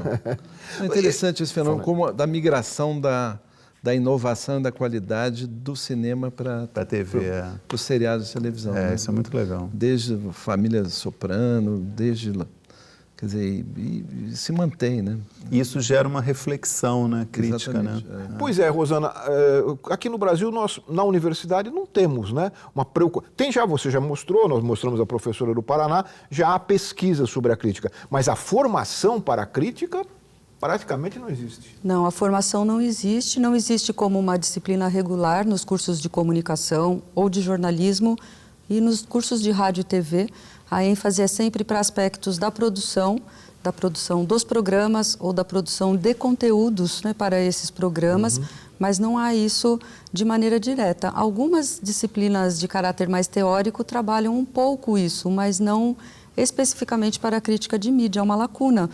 G: É interessante esse fenômeno, como da migração da inovação e da qualidade do cinema para
H: a TV,
G: para os seriados de televisão. Né?
H: Isso é muito legal.
G: Desde Família Soprano, quer dizer, e se mantém, né?
H: E isso gera uma reflexão, né, crítica,
G: exatamente,
H: né?
A: Pois é, Rosana, aqui no Brasil, nós, na universidade, não temos, né, uma preocupação. Você já mostrou, nós mostramos a professora do Paraná, já há pesquisa sobre a crítica, mas a formação para a crítica praticamente não existe.
F: Não, a formação não existe como uma disciplina regular nos cursos de comunicação ou de jornalismo e nos cursos de rádio e TV. A ênfase é sempre para aspectos da produção dos programas ou da produção de conteúdos, né, para esses programas, mas não há isso de maneira direta. Algumas disciplinas de caráter mais teórico trabalham um pouco isso, mas não especificamente para a crítica de mídia, é uma lacuna.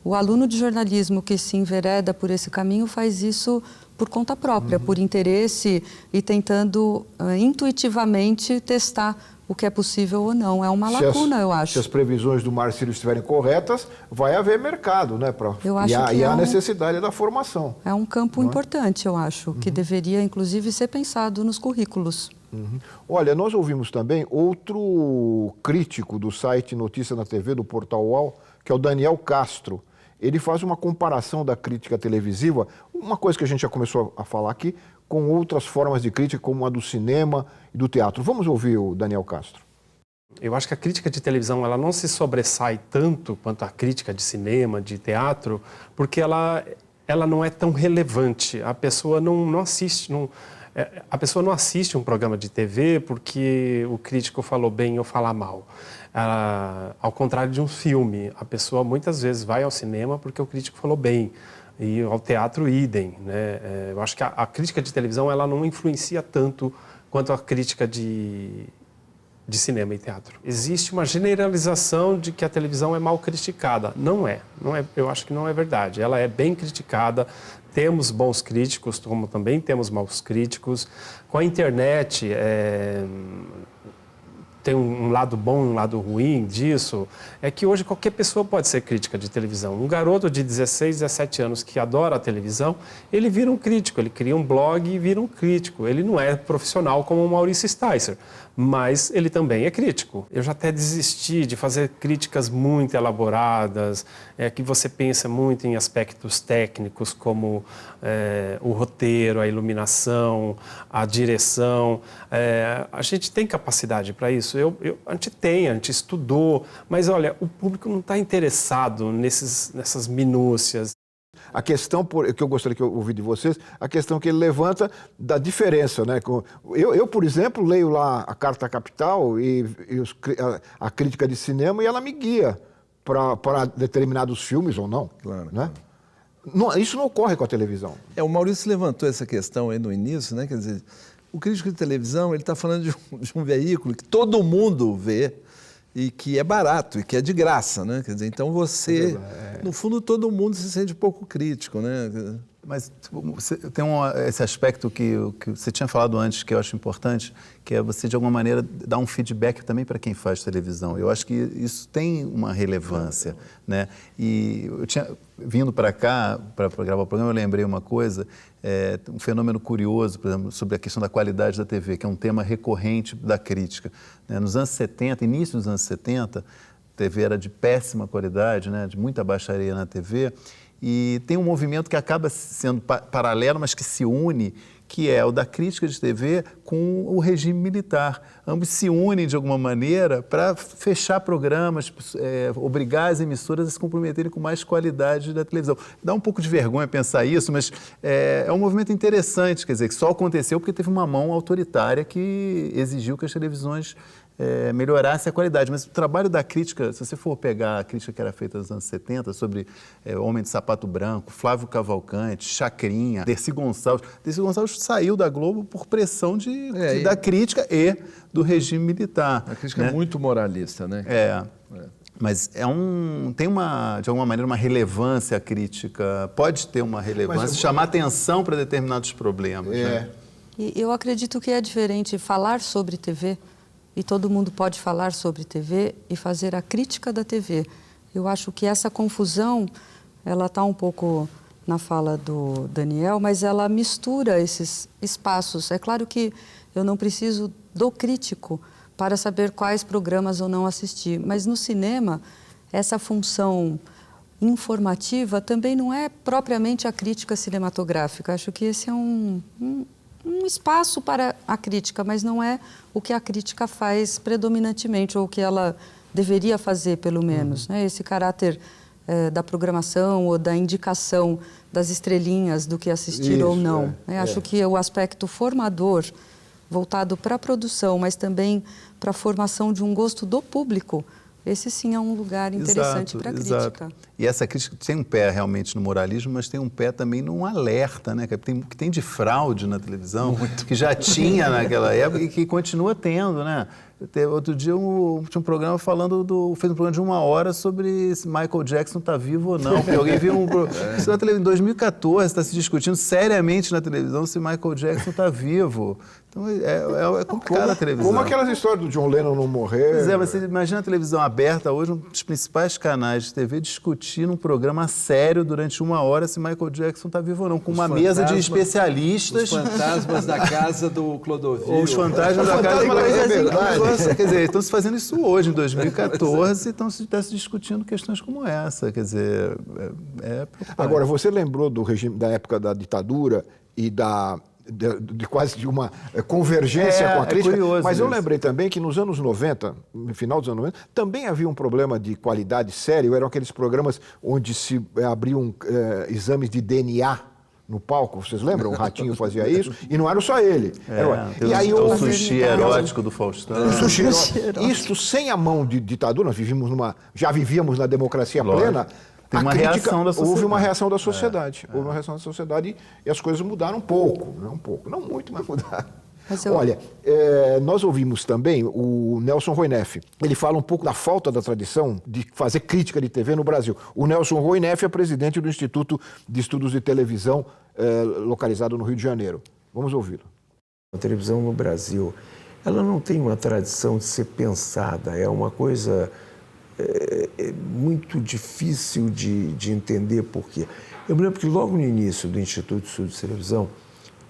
F: O aluno de jornalismo que se envereda por esse caminho faz isso por conta própria, por interesse e tentando intuitivamente testar o que é possível ou não. É uma lacuna, eu acho.
A: Se as previsões do Marcílio estiverem corretas, vai haver mercado, né? E há necessidade da formação.
F: É um campo importante, eu acho, que deveria, inclusive, ser pensado nos currículos.
A: Olha, nós ouvimos também outro crítico do site Notícia na TV, do Portal UOL, que é o Daniel Castro. Ele faz uma comparação da crítica televisiva, uma coisa que a gente já começou a falar aqui, com outras formas de crítica, como a do cinema e do teatro. Vamos ouvir o Daniel Castro.
K: Eu acho que a crítica de televisão ela não se sobressai tanto quanto a crítica de cinema, de teatro, porque ela não é tão relevante. A pessoa não assiste... A pessoa não assiste um programa de TV porque o crítico falou bem ou fala mal. Ao contrário de um filme, a pessoa muitas vezes vai ao cinema porque o crítico falou bem. E ao teatro, idem, né? Eu acho que a crítica de televisão ela não influencia tanto quanto a crítica de cinema e teatro. Existe uma generalização de que a televisão é mal criticada. Não é. Eu acho que não é verdade. Ela é bem criticada. Temos bons críticos, como também temos maus críticos. Com a internet, tem um lado bom e um lado ruim disso, é que hoje qualquer pessoa pode ser crítica de televisão. Um garoto de 16, 17 anos que adora a televisão, ele vira um crítico, ele cria um blog e vira um crítico. Ele não é profissional como o Maurício Sticer, mas ele também é crítico. Eu já até desisti de fazer críticas muito elaboradas, que você pensa muito em aspectos técnicos como o roteiro, a iluminação, a direção. A gente tem capacidade para isso. A gente estudou, mas olha, o público não está interessado nessas minúcias.
A: A questão que eu gostaria que eu ouvisse de vocês, a questão que ele levanta da diferença, né? Eu, por exemplo, leio lá a Carta Capital e a crítica de cinema e ela me guia para determinados filmes ou não.
G: Claro.
A: Né? Não, isso não ocorre com a televisão.
G: O Maurício levantou essa questão aí no início, né? Quer dizer, o crítico de televisão ele está falando de um veículo que todo mundo vê e que é barato e que é de graça, né? Quer dizer, então no fundo todo mundo se sente pouco crítico, né?
H: Mas tem esse aspecto que você tinha falado antes, que eu acho importante, que é você, de alguma maneira, dar um feedback também para quem faz televisão. Eu acho que isso tem uma relevância, né? E eu tinha vindo para cá, para gravar o programa, eu lembrei uma coisa, um fenômeno curioso, por exemplo, sobre a questão da qualidade da TV, que é um tema recorrente da crítica, né? Nos anos 70, início dos anos 70, a TV era de péssima qualidade, né? De muita baixaria na TV, e tem um movimento que acaba sendo paralelo, mas que se une, que é o da crítica de TV com o regime militar. Ambos se unem de alguma maneira para fechar programas, obrigar as emissoras a se comprometerem com mais qualidade da televisão. Dá um pouco de vergonha pensar isso, mas é um movimento interessante, quer dizer, que só aconteceu porque teve uma mão autoritária que exigiu que as televisões melhorasse a qualidade. Mas o trabalho da crítica, se você for pegar a crítica que era feita nos anos 70 sobre Homem de Sapato Branco, Flávio Cavalcante, Chacrinha, Dercy Gonçalves. Dercy Gonçalves saiu da Globo por pressão da crítica e do regime militar.
G: A crítica,
H: né?
G: É muito moralista, né?
H: Mas tem de alguma maneira uma relevância a crítica, pode ter uma relevância, chamar atenção para determinados problemas. Né?
F: E eu acredito que é diferente falar sobre TV, e todo mundo pode falar sobre TV e fazer a crítica da TV. Eu acho que essa confusão, ela está um pouco na fala do Daniel, mas ela mistura esses espaços. É claro que eu não preciso do crítico para saber quais programas ou não assistir, mas no cinema, essa função informativa também não é propriamente a crítica cinematográfica. Acho que esse é um espaço para a crítica, mas não é o que a crítica faz predominantemente, ou o que ela deveria fazer, pelo menos. Né? Esse caráter da programação ou da indicação das estrelinhas do que assistir ou não. Acho que o aspecto formador, voltado para a produção, mas também para a formação de um gosto do público, esse sim é um lugar interessante para a crítica.
H: E essa crítica tem um pé realmente no moralismo, mas tem um pé também num alerta, né? Que tem de fraude na televisão, que já tinha naquela época e que continua tendo, né? Outro dia tinha um programa fez um programa de 1 hora sobre se Michael Jackson está vivo ou não. Porque alguém viu em 2014 está se discutindo seriamente na televisão se Michael Jackson está vivo. Então é complicado a televisão.
A: Como aquelas histórias do John Lennon não morrer.
H: Pois você imagina a televisão aberta hoje, um dos principais canais de TV discutindo um programa sério durante 1 hora se Michael Jackson está vivo ou não, com uma mesa de especialistas.
G: Os fantasmas da casa do Clodovil.
H: Ou os fantasmas da casa do Clodovil. Quer dizer, estão se fazendo isso hoje, em 2014, e estão se discutindo questões como essa. Quer dizer, preocupante.
A: Agora, você lembrou do regime da época da ditadura e de quase de uma convergência com a crítica, mas eu lembrei também que nos anos 90, no final dos anos 90, também havia um problema de qualidade sério, eram aqueles programas onde se abriam exames de DNA no palco, vocês lembram? O Ratinho fazia isso, e não era só ele.
H: E aí o sushi erótico do Faustão.
A: Isso sem a mão de ditadura, nós já vivíamos na democracia plena.
H: Tem uma reação da sociedade.
A: Houve uma reação da sociedade. Houve uma reação da sociedade e as coisas mudaram um pouco. Não muito, mas mudaram. Olha, nós ouvimos também o Nelson Roineff. Ele fala um pouco da falta da tradição de fazer crítica de TV no Brasil. O Nelson Roineff é presidente do Instituto de Estudos de Televisão, localizado no Rio de Janeiro. Vamos ouvi-lo.
L: A televisão no Brasil, ela não tem uma tradição de ser pensada. É uma coisa muito difícil de entender por quê. Eu me lembro que logo no início do Instituto de Estudos de Televisão,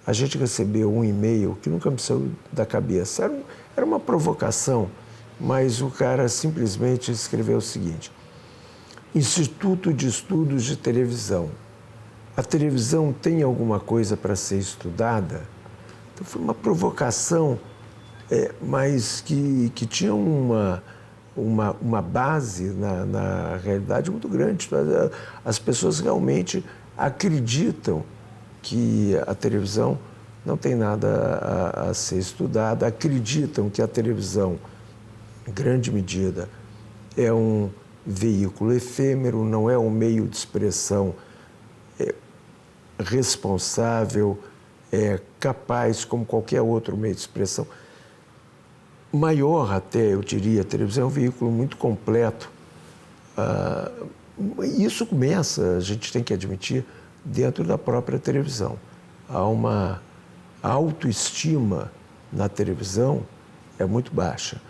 L: a gente recebeu um e-mail que nunca me saiu da cabeça. Era uma provocação, mas o cara simplesmente escreveu o seguinte: Instituto de Estudos de Televisão. A televisão tem alguma coisa para ser estudada? Então foi uma provocação, mas que tinha uma base na realidade muito grande. As pessoas realmente acreditam que a televisão não tem nada a ser estudada, acreditam que a televisão, em grande medida, é um veículo efêmero, não é um meio de expressão responsável, capaz, como qualquer outro meio de expressão. Maior até, eu diria, a televisão é um veículo muito completo. Isso começa, a gente tem que admitir, dentro da própria televisão. Há uma autoestima na televisão é muito baixa.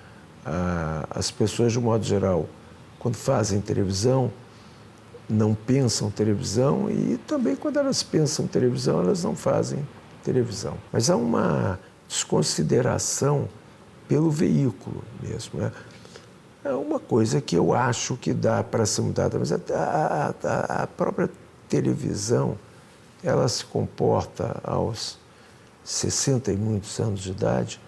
L: As pessoas, de um modo geral, quando fazem televisão, não pensam televisão e também quando elas pensam televisão, elas não fazem televisão. Mas há uma desconsideração pelo veículo mesmo, né? É uma coisa que eu acho que dá para ser mudada, mas a própria televisão, ela se comporta aos 60 e muitos anos de idade,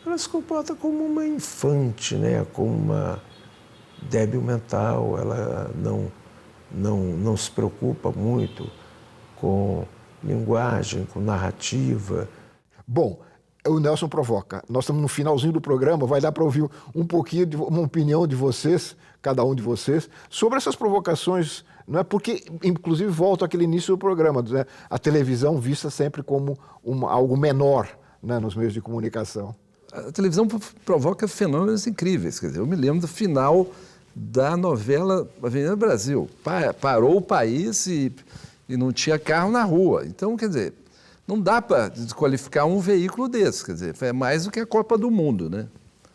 L: ela se comporta como uma infante, né? Como uma débil mental, ela não se preocupa muito com linguagem, com narrativa.
A: Bom, o Nelson provoca. Nós estamos no finalzinho do programa, vai dar para ouvir um pouquinho de uma opinião de vocês, cada um de vocês, sobre essas provocações, não é? Porque, inclusive, volto àquele início do programa, né? A televisão vista sempre como algo menor, né, nos meios de comunicação.
G: A televisão provoca fenômenos incríveis. Quer dizer, eu me lembro do final da novela Avenida Brasil. Parou o país e não tinha carro na rua. Então, quer dizer, não dá para desqualificar um veículo desse. Quer dizer, é mais do que a Copa do Mundo, né?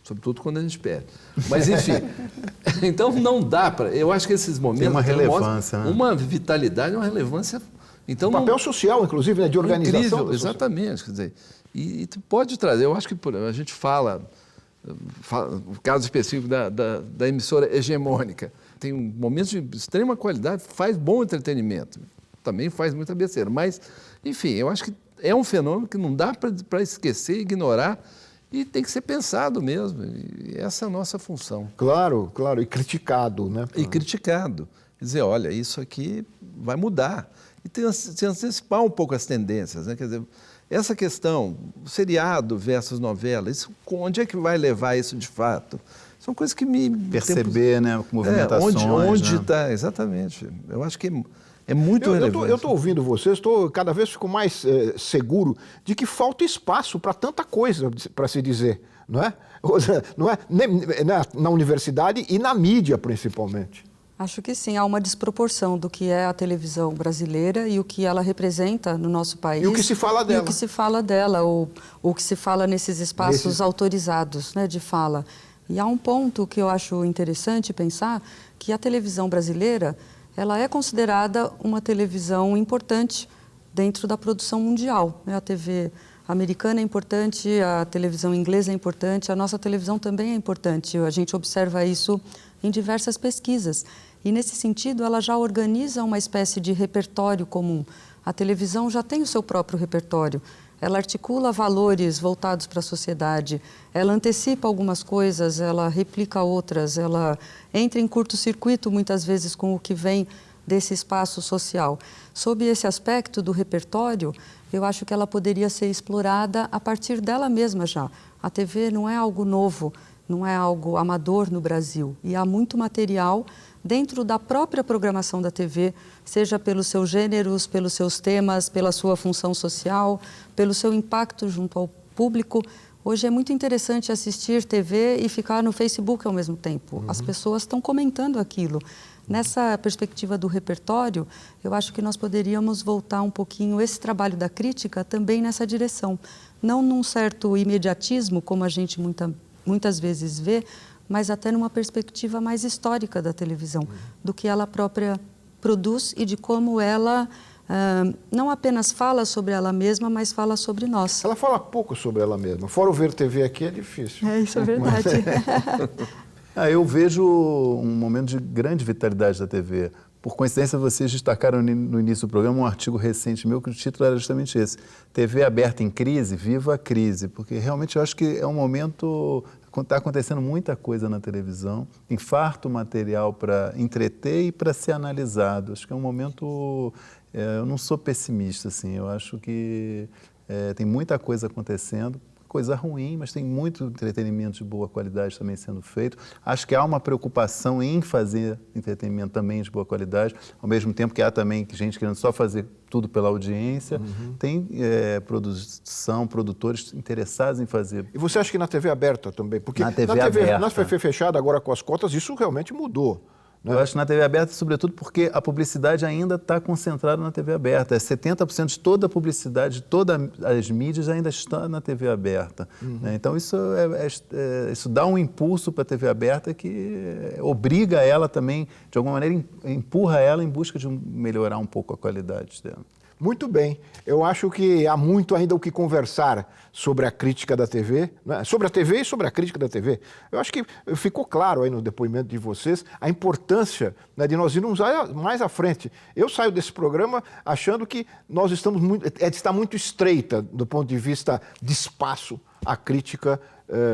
G: Sobretudo quando a gente perde. Mas, enfim, então não dá para... Eu acho que esses momentos...
H: Tem uma relevância, né?
G: Uma vitalidade, uma relevância... Então,
A: um papel social, inclusive, né, de organização.
G: Incrível, exatamente. Quer dizer, e pode trazer... Eu acho que a gente fala o caso específico da emissora hegemônica. Tem momentos de extrema qualidade, faz bom entretenimento. Também faz muita besteira. Mas, enfim, eu acho que é um fenômeno que não dá para esquecer, ignorar, e tem que ser pensado mesmo. E essa é a nossa função.
A: Claro, claro. E criticado, né?
G: E criticado. Dizer, olha, isso aqui vai mudar. E tem que antecipar um pouco as tendências, né? Quer dizer, essa questão, seriado versus novela, isso, onde é que vai levar isso de fato? São coisas que me...
H: Perceber, né? Movimentações.
G: Onde está, exatamente. Eu acho que é muito relevante.
A: Eu estou ouvindo vocês, cada vez fico mais seguro de que falta espaço para tanta coisa para se dizer, não é? Não é? Na universidade e na mídia, principalmente.
F: Acho que sim, há uma desproporção do que é a televisão brasileira e o que ela representa no nosso país.
A: E o que se fala dela.
F: E o que se fala dela, ou o que se fala nesses espaços autorizados, né, de fala. E há um ponto que eu acho interessante pensar, que a televisão brasileira, ela é considerada uma televisão importante dentro da produção mundial. A TV americana é importante, a televisão inglesa é importante, a nossa televisão também é importante. A gente observa isso em diversas pesquisas. E, nesse sentido, ela já organiza uma espécie de repertório comum. A televisão já tem o seu próprio repertório. Ela articula valores voltados para a sociedade, ela antecipa algumas coisas, ela replica outras, ela entra em curto-circuito, muitas vezes, com o que vem desse espaço social. Sob esse aspecto do repertório, eu acho que ela poderia ser explorada a partir dela mesma já. A TV não é algo novo, não é algo amador no Brasil. E há muito material dentro da própria programação da TV, seja pelos seus gêneros, pelos seus temas, pela sua função social, pelo seu impacto junto ao público. Hoje é muito interessante assistir TV e ficar no Facebook ao mesmo tempo. As pessoas estão comentando aquilo. Nessa perspectiva do repertório, eu acho que nós poderíamos voltar um pouquinho esse trabalho da crítica também nessa direção. Não num certo imediatismo, como a gente muitas vezes vê, mas até numa perspectiva mais histórica da televisão, do que ela própria produz e de como ela não apenas fala sobre ela mesma, mas fala sobre nós.
A: Ela fala pouco sobre ela mesma. Fora o Ver TV aqui é difícil.
F: Isso é verdade.
H: Eu vejo um momento de grande vitalidade da TV. Por coincidência, vocês destacaram no início do programa um artigo recente meu que o título era justamente esse. TV aberta em crise, viva a crise. Porque realmente eu acho que é um momento... Está acontecendo muita coisa na televisão, tem farto material para entreter e para ser analisado. Acho que é um momento... eu não sou pessimista, assim. Eu acho que tem muita coisa acontecendo. Coisa ruim, mas tem muito entretenimento de boa qualidade também sendo feito. Acho que há uma preocupação em fazer entretenimento também de boa qualidade, ao mesmo tempo que há também gente querendo só fazer tudo pela audiência. Tem produção, produtores interessados em fazer.
A: E você acha que na TV aberta também? Porque
H: na TV aberta.
A: Na TV fechada, agora com as cotas, isso realmente mudou.
H: Eu acho que na TV aberta, sobretudo porque a publicidade ainda está concentrada na TV aberta. 70% de toda a publicidade, de todas as mídias ainda está na TV aberta. Né? Então isso dá um impulso para a TV aberta que obriga ela também, de alguma maneira, empurra ela em busca de melhorar um pouco a qualidade dela.
A: Muito bem. Eu acho que há muito ainda o que conversar sobre a crítica da TV, né? Sobre a TV e sobre a crítica da TV. Eu acho que ficou claro aí no depoimento de vocês a importância, né, de nós irmos mais à frente. Eu saio desse programa achando que nós estamos está muito estreita do ponto de vista de espaço a crítica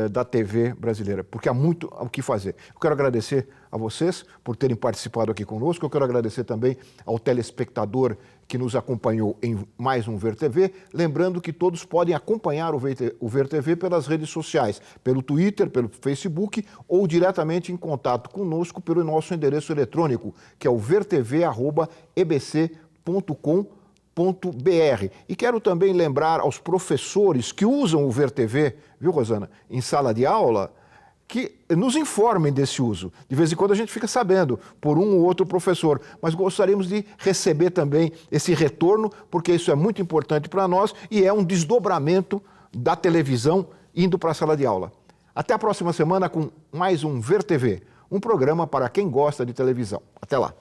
A: da TV brasileira, porque há muito o que fazer. Eu quero agradecer a vocês por terem participado aqui conosco, eu quero agradecer também ao telespectador que nos acompanhou em mais um Ver TV, lembrando que todos podem acompanhar o Ver TV pelas redes sociais, pelo Twitter, pelo Facebook ou diretamente em contato conosco pelo nosso endereço eletrônico, que é o vertv@ebc.com.br. E quero também lembrar aos professores que usam o Ver TV, viu, Rosana, em sala de aula, que nos informem desse uso. De vez em quando a gente fica sabendo por um ou outro professor, mas gostaríamos de receber também esse retorno, porque isso é muito importante para nós e é um desdobramento da televisão indo para a sala de aula. Até a próxima semana com mais um Ver TV, um programa para quem gosta de televisão. Até lá.